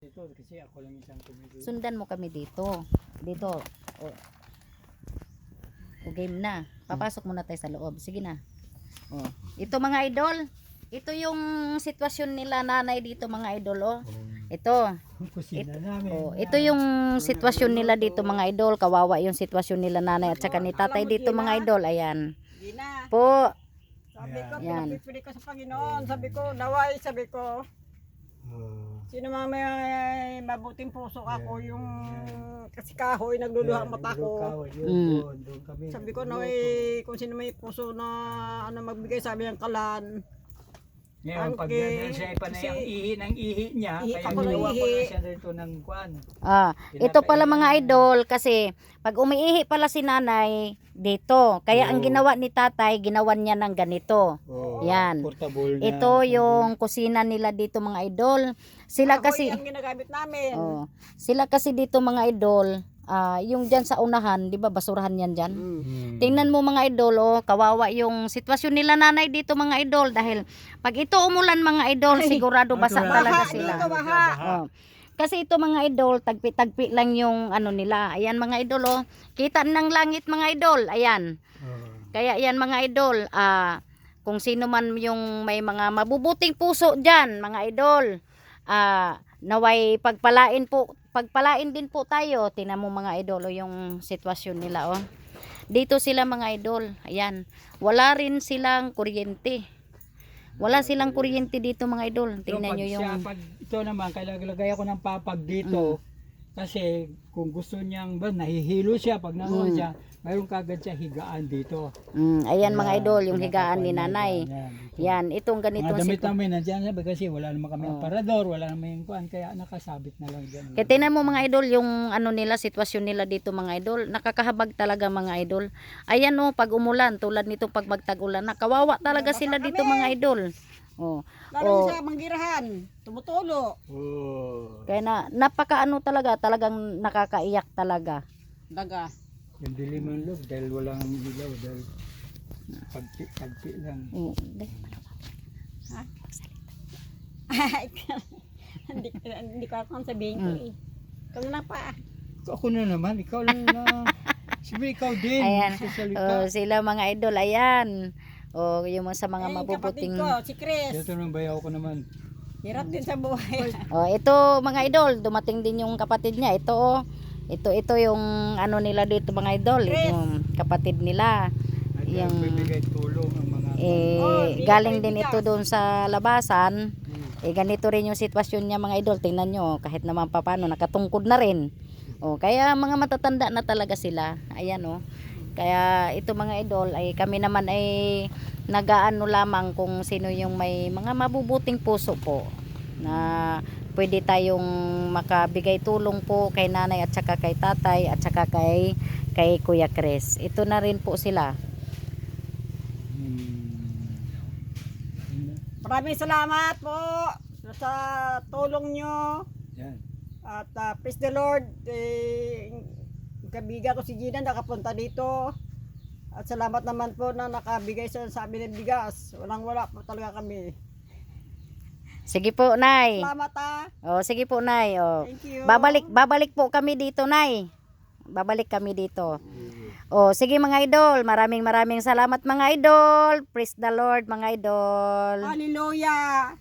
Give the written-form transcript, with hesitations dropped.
Dito kasi ako lang isang tumigil. Sundan mo kami dito. Dito. O game na. Papasok muna tayo sa loob. Sige na. O. Ito mga idol. Ito yung sitwasyon nila nanay dito mga idol. O. Ito. Kusina namin. O. Ito yung sitwasyon nila dito mga idol. Kawawa yung sitwasyon nila nanay at saka ni tatay dito mga idol. Ayan. Gina, Po. sabi ko, Yan. pinapipili ko sa Panginoon. Sabi ko, naway, sabi ko, sino mga may mabuting puso ako, yung kasi kahoy, nagluluha ang mata ko. Sabi ko, naway, kung sino may puso na ano magbigay, sabi ng kalan. Ngayon, pag Okay. siya ipanay ang ihi ng ihi niya, Ihi kaya ako ng ginawa ko ihi. na siya dito ng kwan. Ito pala mga idol kasi pag umiihi pala si nanay dito. Kaya ang ginawa ni tatay, ginawan niya ng ganito. Yan. Portable na. Ito yung kusina nila dito mga idol. Sila Kahoy kasi ang ginagamit namin. sila kasi dito mga idol, yung diyan sa unahan, 'di ba basurahan yan diyan. Tingnan mo mga idol, kawawa yung sitwasyon nila nanay dito mga idol dahil pag ito umulan mga idol, sigurado basa Baha talaga dito, sila. baha. Oh. Kasi ito mga idol, tagpi-tagpi lang yung ano nila. Ayan mga idol, kita ng langit mga idol. Ayan. Kaya yan mga idol, kung sino man yung may mga mabubuting puso diyan, mga idol, naway pagpalain din po tayo. Tingnan mo mga idol yung sitwasyon nila Dito sila mga idol. Ayan. Wala rin silang kuryente. Wala silang kuryente dito mga idol. Tingnan nyo yung Pag ito naman, kailangan ako ng papag dito. Kasi kung gusto niyang, nahihilo siya pag naroon siya, mayroon kagad siya higaan dito. ayan mga idol, yung higaan ni nanay. Yan. Yan, itong ganitong Mga damit namin nandiyan sabi kasi wala naman kami aparador, wala naman yung kuan, kaya nakasabit na lang dyan. Kaya tingnan mo mga idol, yung ano nila, sitwasyon nila dito mga idol, nakakahabag talaga mga idol. Ayan pag umulan, tulad nito pag magtag-ulan, nakawawa talaga sila dito mga idol. Lalo sa manggirahan, tumutulo. Kaya napakaano talagang nakakaiyak talaga. Daga. Yung dilim ang loob dahil walang ilaw, dahil pagpi lang. Ha? Hindi ko ako sabihin ko eh. Ikaw na pa. Ako na naman, ikaw lang na. Sabi ikaw din. Ayan, Sa salita. sila mga idol, ayan. Yung sa mga mabubuting. Kapatid ko, si Chris. Ito nang bayaw ko naman. Hirap din sa buhay. Ito mga idol, dumating din yung kapatid niya. Ito yung ano nila dito mga idol, yung kapatid nila. At Yung bibigay tulong ang mga galing din ito doon sa labasan. Ganito rin yung sitwasyon niya mga idol. Tingnan nyo, kahit naman paano nakatungkod na rin. Kaya mga matatanda na talaga sila. Ayan Kaya ito mga idol ay kami naman ay nagaano lamang kung sino yung may mga mabubuting puso po na pwede tayong makabigay tulong po kay nanay at saka kay tatay at saka kay Kuya Chris. Ito na rin po sila. Maraming salamat po sa tulong nyo. yan. At praise the Lord. Kabiga ko si Gina nakapunta dito. At salamat naman po na nakabigay sa amin ng bigas. Wala po talaga kami. Sige po, Nay. Salamat Sige po, Nay. Thank you. Babalik po kami dito, Nay. Babalik kami dito. Sige mga idol, maraming salamat mga idol. Praise the Lord mga idol. Hallelujah.